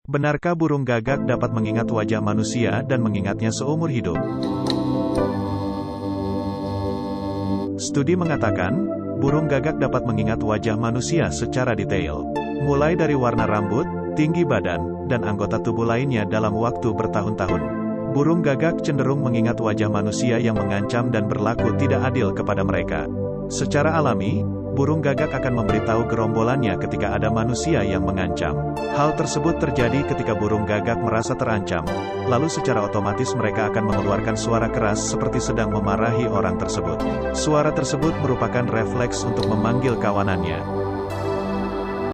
Benarkah burung gagak dapat mengingat wajah manusia dan mengingatnya seumur hidup? Studi mengatakan, burung gagak dapat mengingat wajah manusia secara detail. Mulai dari warna rambut, tinggi badan, dan anggota tubuh lainnya dalam waktu bertahun-tahun. Burung gagak cenderung mengingat wajah manusia yang mengancam dan berlaku tidak adil kepada mereka. Secara alami, burung gagak akan memberitahu gerombolannya ketika ada manusia yang mengancam. Hal tersebut terjadi ketika burung gagak merasa terancam, lalu secara otomatis mereka akan mengeluarkan suara keras seperti sedang memarahi orang tersebut. Suara tersebut merupakan refleks untuk memanggil kawanannya.